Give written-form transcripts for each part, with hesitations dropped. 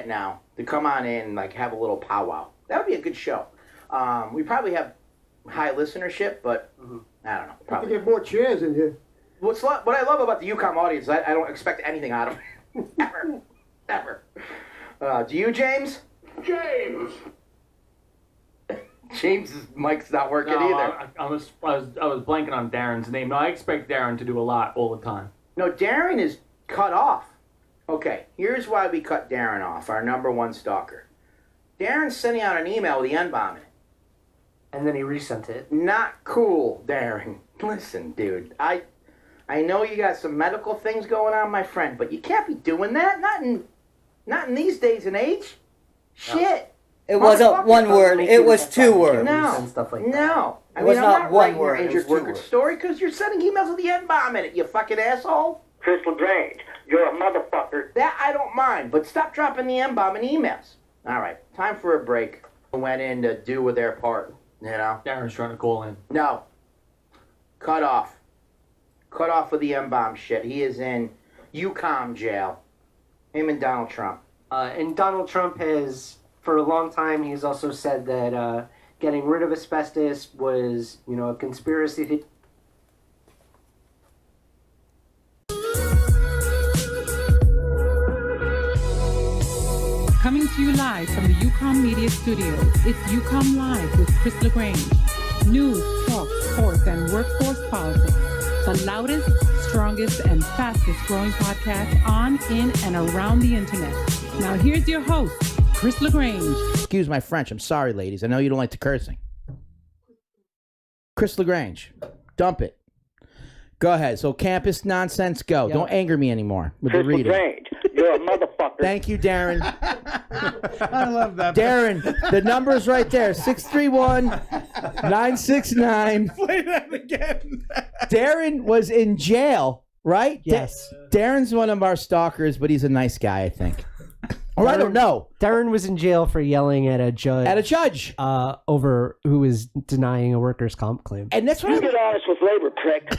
minute now to come on in and like have a little powwow. That would be a good show. We probably have high listenership, but I don't know. Probably get more chairs in here. What I love about the UCOM audience, I don't expect anything out of them. Ever. Do you, James? James! James's mic's not working either. I was blanking on Darren's name. No, I expect Darren to do a lot all the time. No, Darren is cut off. Okay, here's why we cut Darren off, our number one stalker. Darren's sending out an email with the N-bomb in it. And then he resent it. Not cool, Darren. Listen, dude, I know you got some medical things going on, my friend, but you can't be doing that. Not in these days and age. Shit. It wasn't one word. It was two words. No. Stuff like No. It was not one word. Your injured worker story because you're sending emails with the N-bomb in it, you fucking asshole. Chris LaGrange, you're a motherfucker. That I don't mind, but stop dropping the N-bomb in emails. All right, time for a break. Went in to do with their part, you know? Darren's trying to call in. No. Cut off. Cut off with the M-bomb shit. He is in UCOM jail. Him and Donald Trump. And Donald Trump has, for a long time, he's also said that getting rid of asbestos was, a conspiracy. Coming to you live from the UCOM Media Studios, it's UCOM Live with Chris LaGrange. News, talk, sports, and workforce politics. The loudest, strongest, and fastest growing podcast on, in, and around the internet. Now here's your host, Chris LaGrange. Excuse my French. I'm sorry, ladies. I know you don't like the cursing. Chris LaGrange. Dump it. Go ahead. So campus nonsense, go. Yep. Don't anger me anymore with Chris the reading. LaGrange, you're a motherfucker. Thank you, Darren. I love that. Darren, the number's right there. 631-969. Play that again. Darren was in jail, right? Yes. Darren's one of our stalkers, but he's a nice guy, I think. Or I don't know. Darren was in jail for yelling at a judge. At a judge. Over who was denying a workers' comp claim. And that's what You get honest with labor, prick.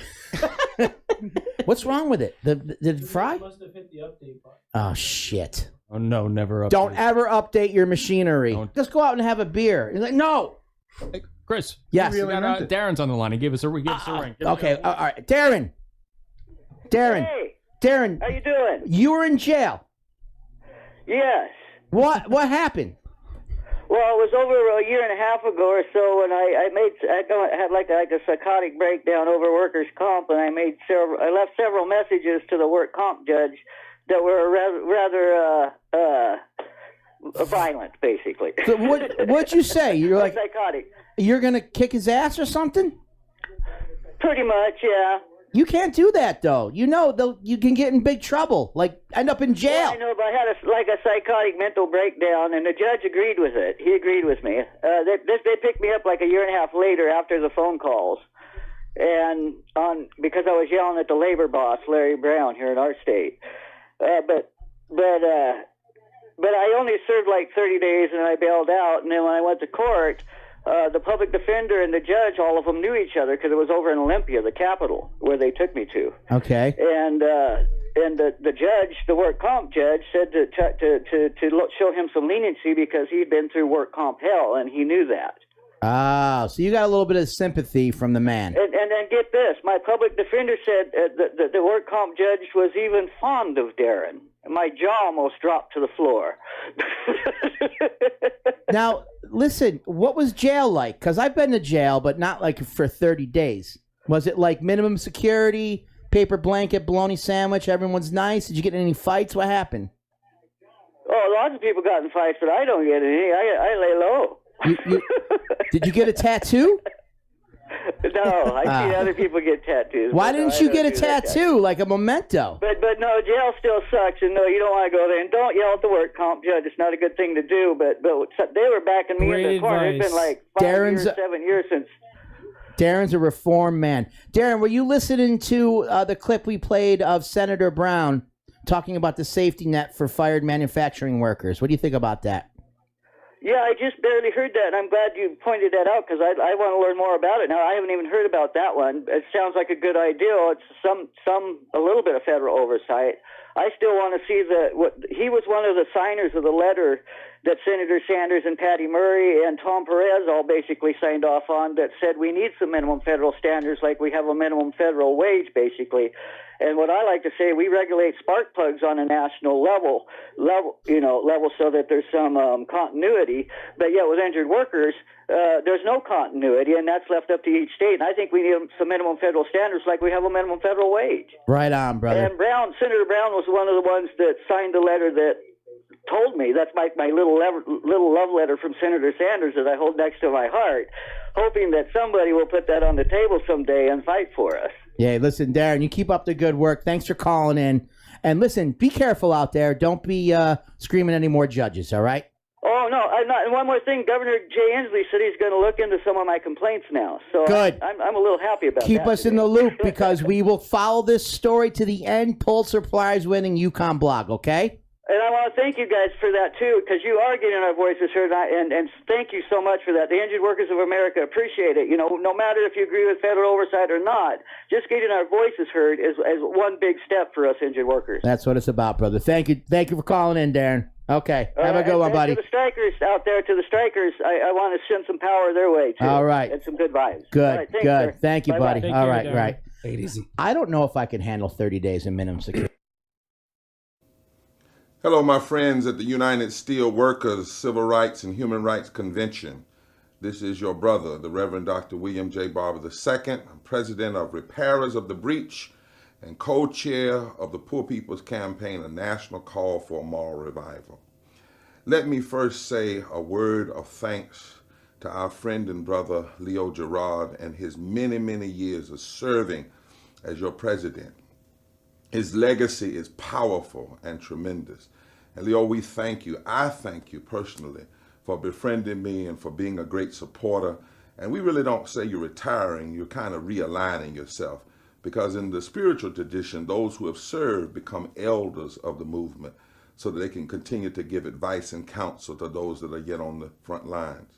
What's wrong with it? Did it fry? Must have hit the update button. Oh, shit. Oh, no, never update. Don't ever update your machinery. Just go out and have a beer. He's like, no. Hey, Chris. Yes. We got, Darren's on the line. He gave us a ring. Okay, all right. Darren. Hey, Darren. how you doing? You were in jail. Yes. What happened? Well, it was over a year and a half ago or so when I had like a psychotic breakdown over workers' comp, and I left several messages to the work comp judge that were rather violent, basically. So what'd you say? You're like psychotic. You're gonna kick his ass or something? Pretty much, yeah. You can't do that though. You can get in big trouble. Like end up in jail. Yeah, I know, but I had a psychotic mental breakdown, and the judge agreed with it. He agreed with me. They picked me up like a year and a half later after the phone calls, and because I was yelling at the labor boss, Larry Brown, here in our state. But I only served like 30 days, and I bailed out. And then when I went to court, the public defender and the judge, all of them knew each other because it was over in Olympia, the capital, where they took me to. Okay. And the judge, the work comp judge, said to show him some leniency because he'd been through work comp hell, and he knew that. Ah, so you got a little bit of sympathy from the man. And then get this, my public defender said the work comp judge was even fond of Darren. My jaw almost dropped to the floor. Now, listen, what was jail like? Because I've been to jail, but not like for 30 days. Was it like minimum security, paper blanket, bologna sandwich, everyone's nice? Did you get in any fights? What happened? Oh, lots of people got in fights, but I don't get any. I lay low. Did you get a tattoo? No, I see other people get tattoos. Why didn't you get a tattoo, like a memento? But no, jail still sucks, and no, you don't want to go there. And don't yell at the work comp judge. It's not a good thing to do. But they were backing me in the corner. It's been like 7 years since. Darren's a reformed man. Darren, were you listening to the clip we played of Senator Brown talking about the safety net for fired manufacturing workers? What do you think about that? Yeah, I just barely heard that, and I'm glad you pointed that out because I want to learn more about it. Now, I haven't even heard about that one. It sounds like a good idea. It's a little bit of federal oversight. I still want to see he was one of the signers of the letter that Senator Sanders and Patty Murray and Tom Perez all basically signed off on that said we need some minimum federal standards like we have a minimum federal wage, basically. And what I like to say, we regulate spark plugs on a national level so that there's some continuity. But yet with injured workers, there's no continuity, and that's left up to each state. And I think we need some minimum federal standards like we have a minimum federal wage. Right on, brother. And Senator Brown was one of the ones that signed the letter that told me, that's my little love letter from Senator Sanders that I hold next to my heart, hoping that somebody will put that on the table someday and fight for us. Yeah, listen, Darren, you keep up the good work. Thanks for calling in. And listen, be careful out there. Don't be screaming any more judges, all right? Oh, no, I'm not. And one more thing, Governor Jay Inslee said he's going to look into some of my complaints now. So good. I'm a little happy about that. Keep us in the loop because we will follow this story to the end. Pulitzer Prize winning Yukon blog, okay? And I want to thank you guys for that, too, because you are getting our voices heard, and thank you so much for that. The Injured Workers of America appreciate it. You know, no matter if you agree with federal oversight or not, just getting our voices heard is one big step for us injured workers. That's what it's about, brother. Thank you for calling in, Darren. Okay, have a good one, buddy. To the strikers out there, I want to send some power their way, too. All right. And some good vibes. Good, all right, thanks, good. sir. Thank you, Bye-bye. buddy. All right, right. Take it easy. I don't know if I can handle 30 days in minimum security. Hello, my friends at the United Steelworkers Civil Rights and Human Rights Convention. This is your brother, the Reverend Dr. William J. Barber II. I'm president of Repairers of the Breach and co-chair of the Poor People's Campaign, a national call for a moral revival. Let me first say a word of thanks to our friend and brother, Leo Gerard, and his many, many years of serving as your president. His legacy is powerful and tremendous. And Leo, we thank you. I thank you personally for befriending me and for being a great supporter. And we really don't say you're retiring, you're kind of realigning yourself. Because in the spiritual tradition, those who have served become elders of the movement so that they can continue to give advice and counsel to those that are yet on the front lines.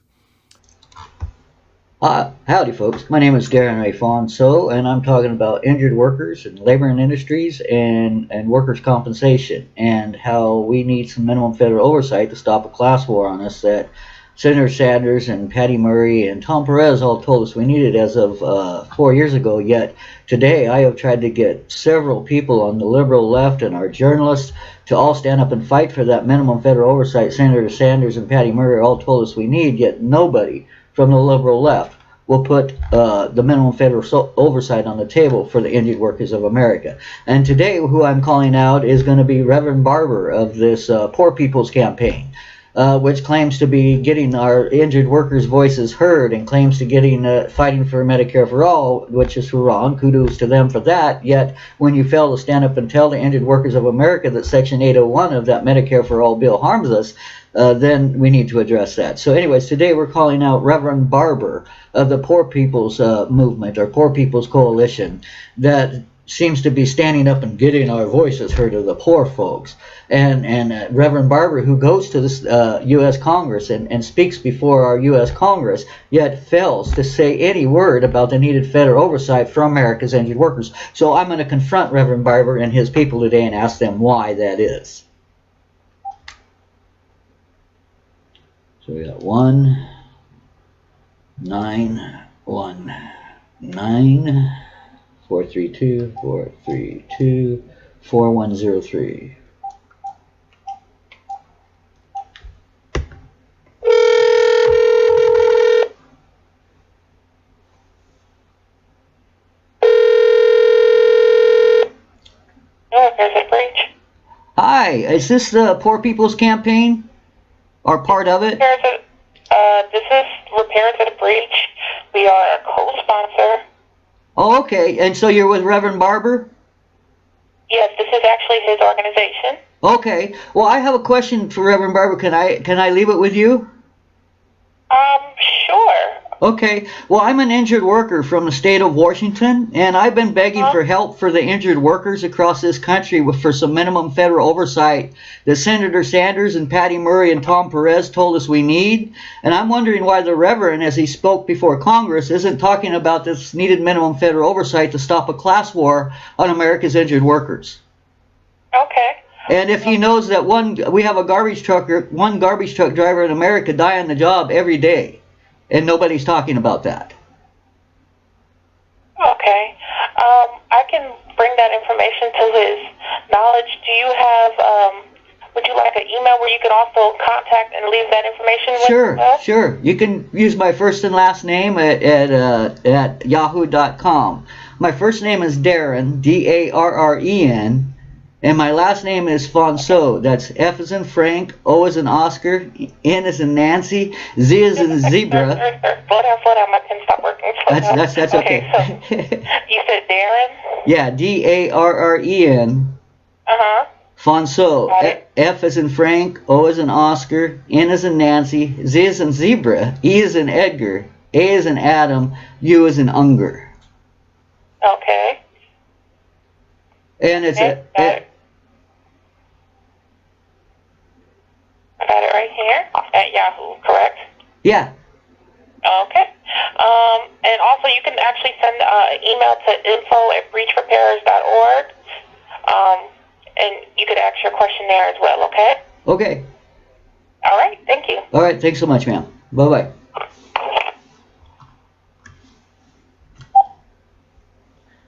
Howdy, folks. My name is Darren Ray Fonso, and I'm talking about injured workers and labor and industries and workers' compensation and how we need some minimum federal oversight to stop a class war on us that Senator Sanders and Patty Murray and Tom Perez all told us we needed as of 4 years ago. Yet today I have tried to get several people on the liberal left and our journalists to all stand up and fight for that minimum federal oversight Senator Sanders and Patty Murray all told us we need, yet nobody from the liberal left will put the minimum federal oversight on the table for the injured workers of America. And today who I'm calling out is going to be Reverend Barber of this Poor People's Campaign, which claims to be getting our injured workers' voices heard and claims to getting fighting for Medicare for all, which is wrong. Kudos to them for that. Yet when you fail to stand up and tell the injured workers of America that Section 801 of that Medicare for all bill harms us, then we need to address that. So anyways, today we're calling out Reverend Barber of the Poor People's Movement or Poor People's Coalition that seems to be standing up and getting our voices heard of the poor folks. And Reverend Barber, who goes to this U.S. Congress and speaks before our U.S. Congress, yet fails to say any word about the needed federal oversight for America's injured workers. So I'm going to confront Reverend Barber and his people today and ask them why that is. So we got 1-919 432 4103. Hi, is this the Poor People's Campaign? Or part of it? This is Repairs at a Breach. We are a co-sponsor. Oh, okay. And so you're with Reverend Barber? Yes, this is actually his organization. Okay. Well, I have a question for Reverend Barber. Can I leave it with you? Sure. Okay. Well, I'm an injured worker from the state of Washington, and I've been begging for help for the injured workers across this country for some minimum federal oversight that Senator Sanders and Patty Murray and Tom Perez told us we need. And I'm wondering why the Reverend, as he spoke before Congress, isn't talking about this needed minimum federal oversight to stop a class war on America's injured workers. Okay. And if he knows that we have one garbage truck driver in America die on the job every day, and nobody's talking about that. Okay. I can bring that information to his knowledge. Do you have, would you like an email where you can also contact and leave that information with us? Sure. You can use my first and last name at yahoo.com. My first name is Darren, Darren, and my last name is Fonso. That's F as in Frank, O as in Oscar, N as in Nancy, Z as in zebra. Slow down. My pen stopped working. That's okay. So you said Darren? Yeah, Darren. Uh-huh. Fonso. Got it. F as in Frank, O as in Oscar, N as in Nancy, Z as in zebra, E as in Edgar, A as in Adam, U as in Unger. Okay. And it's I got it right here at Yahoo, correct? yeah. Okay. And also you can actually send an email to info@breachrepairers.org. And you could ask your question there as well, okay? Okay. All right, thank you. All right. Thanks so much, ma'am. Bye-bye.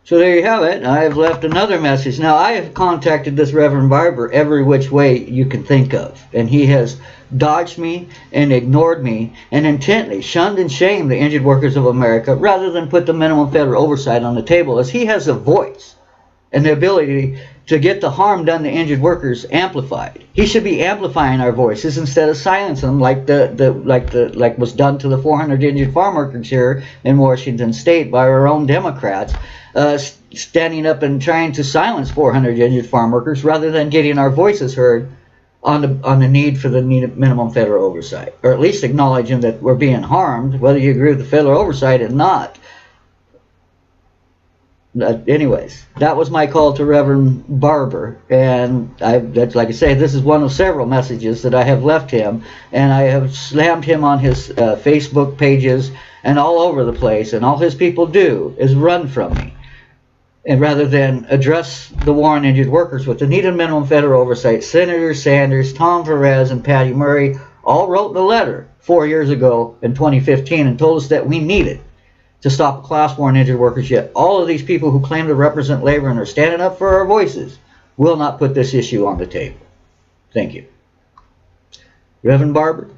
So there you have it. I have left another message. Now, I have contacted this Reverend Barber every which way you can think of. And he has dodged me and ignored me and intently shunned and shamed the injured workers of America rather than put the minimum federal oversight on the table, as he has a voice and the ability to get the harm done to injured workers amplified. He should be amplifying our voices instead of silencing them like was done to the 400 injured farm workers here in Washington State by our own Democrats, standing up and trying to silence 400 injured farm workers rather than getting our voices heard on the need for the minimum federal oversight, or at least acknowledging that we're being harmed, whether you agree with the federal oversight or not. Anyways, that was my call to Reverend Barber, and that's like I say, this is one of several messages that I have left him, and I have slammed him on his Facebook pages and all over the place, and all his people do is run from me, and rather than address the war on injured workers with the needed minimum federal oversight. Senator Sanders, Tom Perez, and Patty Murray all wrote the letter 4 years ago in 2015 and told us that we needed to stop a class war on injured workers, yet all of these people who claim to represent labor and are standing up for our voices will not put this issue on the table. Thank you. Reverend Barber,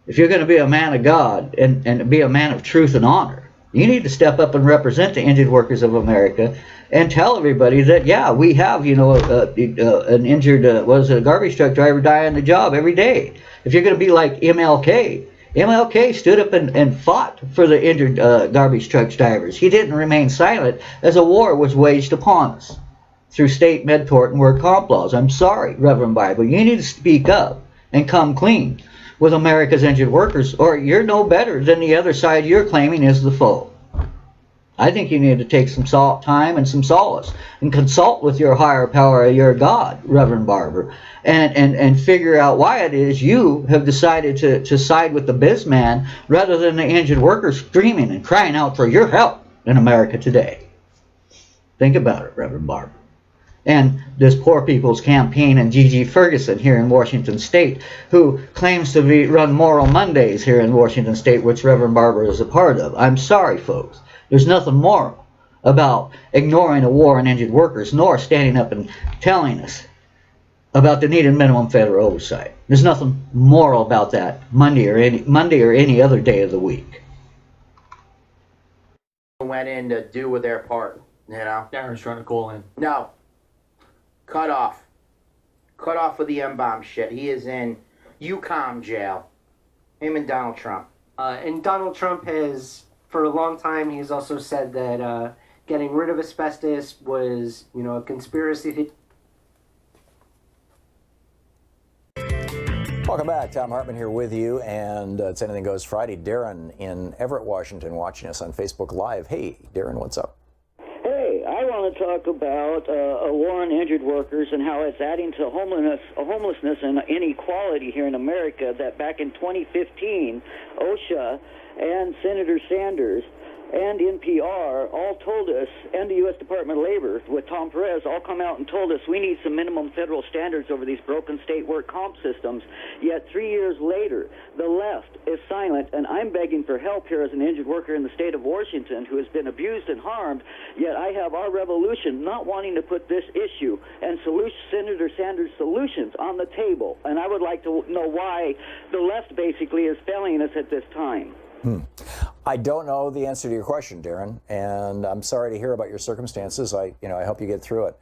if you're going to be a man of God and be a man of truth and honor, you need to step up and represent the injured workers of America and tell everybody that, yeah, we have, an injured, a garbage truck driver die on the job every day. If you're going to be like MLK stood up and fought for the injured garbage truck drivers. He didn't remain silent as a war was waged upon us through state med tort and work comp laws. I'm sorry, Reverend Bible. You need to speak up and come clean with America's injured workers, or you're no better than the other side you're claiming is the foe. I think you need to take some time and some solace and consult with your higher power, your God, Reverend Barber, and figure out why it is you have decided to side with the bizman rather than the injured workers screaming and crying out for your help in America today. Think about it, Reverend Barber. And this Poor People's Campaign and Gigi Ferguson here in Washington State, who claims to run Moral Mondays here in Washington State, which Reverend Barber is a part of. I'm sorry, folks. There's nothing moral about ignoring a war on injured workers, nor standing up and telling us about the needed minimum federal oversight. There's nothing moral about that Monday or any other day of the week. Went in to do with their part, Darren's trying to call in. No. Cut off. Cut off with the M-bomb shit. He is in UCOM jail. Him and Donald Trump. And Donald Trump has, for a long time, he's also said that getting rid of asbestos was, a conspiracy. Welcome back. Tom Hartman here with you, and it's Anything Goes Friday. Darren in Everett, Washington, watching us on Facebook Live. Hey, Darren, what's up? Hey, I want to talk about a war on injured workers and how it's adding to homelessness and inequality here in America. That back in 2015, OSHA and Senator Sanders and NPR all told us, and the U.S. Department of Labor with Tom Perez all come out and told us we need some minimum federal standards over these broken state work comp systems. Yet 3 years later, the left is silent, and I'm begging for help here as an injured worker in the state of Washington who has been abused and harmed. Yet I have our revolution not wanting to put this issue and Senator Sanders' solutions on the table. And I would like to know why the left basically is failing us at this time. I don't know the answer to your question, Darren, and I'm sorry to hear about your circumstances. I hope you get through it.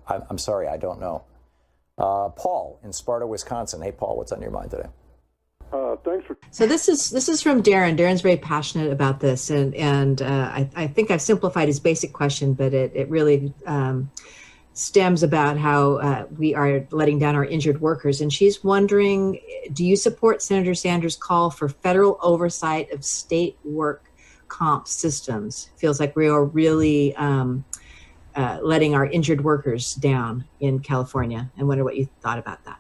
I'm sorry, I don't know. Paul in Sparta, Wisconsin. Hey, Paul, what's on your mind today? Thanks for. So this is from Darren. Darren's very passionate about this, and I think I've simplified his basic question, but it really stems about how we are letting down our injured workers. And she's wondering, do you support Senator Sanders' call for federal oversight of state work comp systems? Feels like we are really letting our injured workers down in California. I wonder what you thought about that.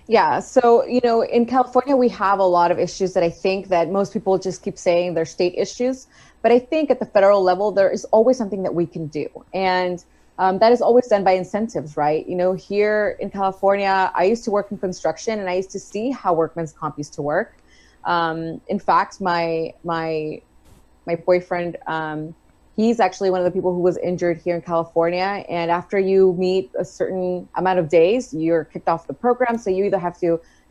Yeah, so, in California, we have a lot of issues that I think that most people just keep saying they're state issues. But I think at the federal level, there is always something that we can do. And that is always done by incentives, right? Here in California, I used to work in construction, and I used to see how workman's comp used to work. In fact, my boyfriend, he's actually one of the people who was injured here in California. And after you meet a certain amount of days, you're kicked off the program. So you either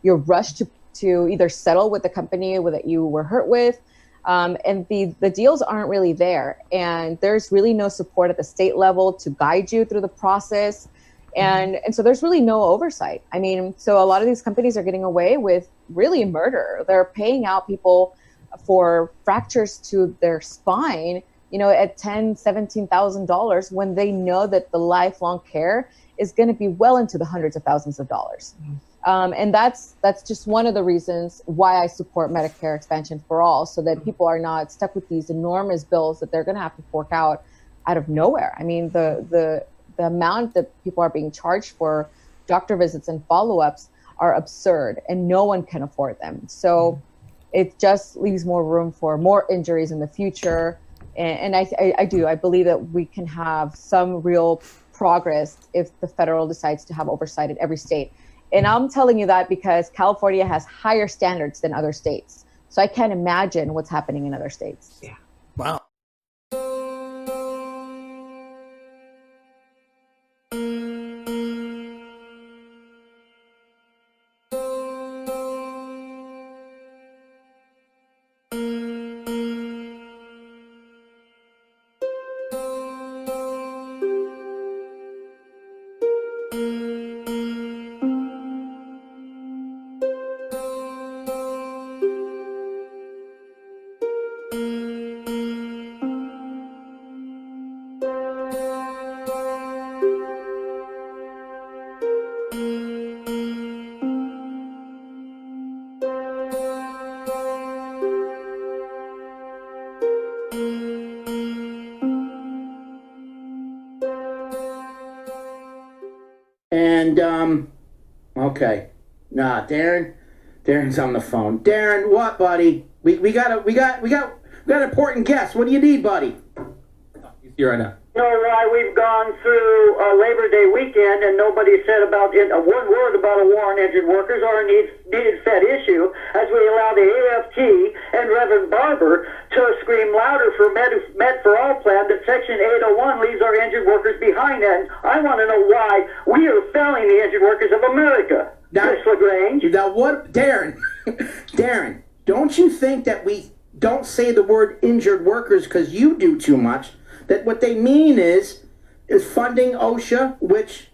you're rushed to either settle with the company that you were hurt with. And the deals aren't really there. And there's really no support at the state level to guide you through the process. And so there's really no oversight. I mean, so a lot of these companies are getting away with really murder. They're paying out people for fractures to their spine, at $10,000, $17,000 when they know that the lifelong care is going to be well into the hundreds of thousands of dollars. And that's just one of the reasons why I support Medicare expansion for all, so that people are not stuck with these enormous bills that they're going to have to fork out of nowhere. I mean, the amount that people are being charged for doctor visits and follow-ups are absurd, and no one can afford them. So it just leaves more room for more injuries in the future. And I believe that we can have some real progress if the federal decides to have oversight in every state. And I'm telling you that because California has higher standards than other states. So I can't imagine what's happening in other states. Yeah. Wow. And okay, nah, Darren's on the phone. Darren, what, buddy? We got an important guest. What do you need, buddy? He's here right now. Rye, we've gone through Labor Day weekend, and nobody said about one word about a war on injured workers or a needed Fed issue, as we allow the AFT and Reverend Barber to scream louder for Med for All plan that Section 801 leaves our injured workers behind. And I want to know why we are failing the injured workers of America. Chris LaGrange. Now what, Darren? Darren, don't you think that we don't say the word injured workers because you do too much? That what they mean is funding OSHA, which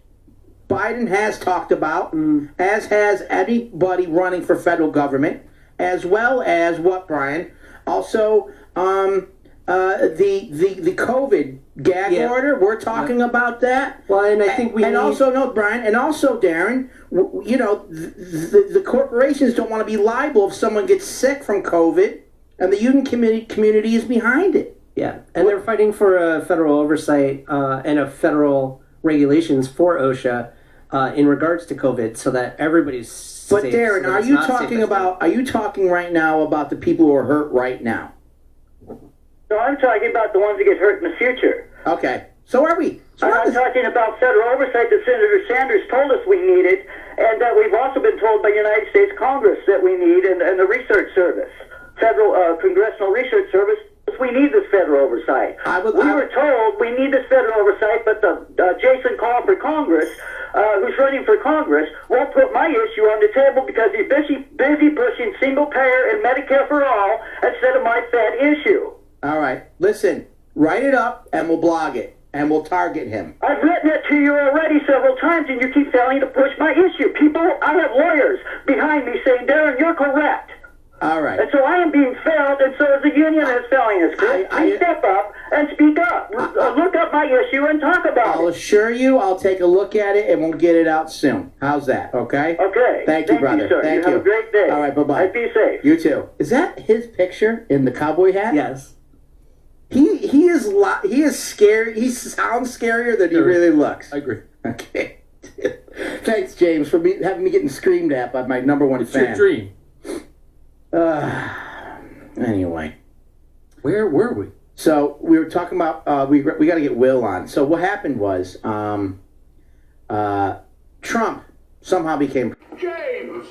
Biden has talked about, as has anybody running for federal government, as well as what, Brian? Also, the COVID gag order. We're talking about that. Well, and I think also, Brian, and also, Darren, the corporations don't want to be liable if someone gets sick from COVID, and the union community is behind it. Yeah, and they're fighting for a federal oversight and a federal regulations for OSHA in regards to COVID, so that everybody's But safe. Darren, So are you talking right now about the people who are hurt right now? No, I'm talking about the ones that get hurt in the future. Okay. So are we? So I'm talking about federal oversight that Senator Sanders told us we needed, and that we've also been told by United States Congress that we need, and the Research Service, Federal Congressional Research Service. We need this federal oversight. We were told we need this federal oversight, but the Jason Call for Congress, who's running for Congress, won't put my issue on the table because he's busy pushing single payer and Medicare for all instead of my Fed issue. All right. Listen, write it up and we'll blog it and we'll target him. I've written it to you already several times and you keep failing to push my issue. People, I have lawyers behind me saying, Darren, you're correct. All right. And so I am being failed, and so is the union that's failing us, Chris. Please step up and speak up. Look up my issue and talk about I'll assure you I'll take a look at it and we'll get it out soon. How's that? Okay? Okay. Thank you, brother. Sir. Thank you. Have a great day. All right, bye-bye. Be safe. You too. Is that his picture in the cowboy hat? Yes. He is scary. He sounds scarier than he really looks. I agree. Okay. Thanks, James, for having me getting screamed at by my number one fan. It's your dream. Anyway. Where were we? So we were talking about we got to get Will on. So what happened was Trump somehow became James.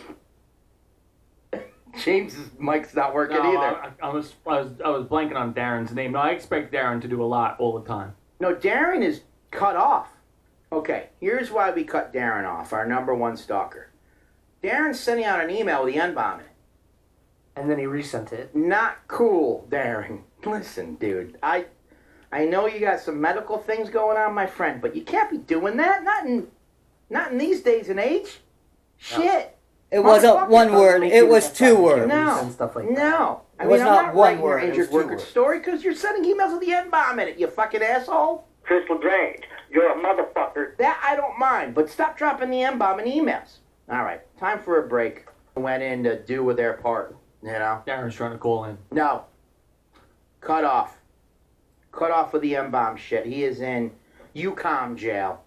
James's mic's not working No, either. I was blanking on Darren's name. No, I expect Darren to do a lot all the time. No, Darren is cut off. Okay, here's why we cut Darren off, our number one stalker. Darren's sending out an email with the N-bomb in it. And then he resent it. Not cool, Darren. Listen, dude, I know you got some medical things going on, my friend, but you can't be doing that. Not in these days and age. Shit. It wasn't one word. It was two words. No. Stuff like No. It was I'm not not one writing your word, it was injured two worker words. story because you're sending emails with the N-bomb in it, you fucking asshole. Chris LaGrange, you're a motherfucker. That I don't mind, but stop dropping the N-bomb in emails. All right, time for a break. Went in to do with their part, you know? Darren's trying to call in. No. Cut off. Cut off with the N-bomb shit. He is in UCOM jail.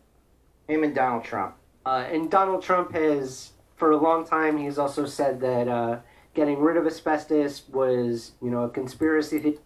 Him and Donald Trump. And Donald Trump has, for a long time, he's also said that getting rid of asbestos was, a conspiracy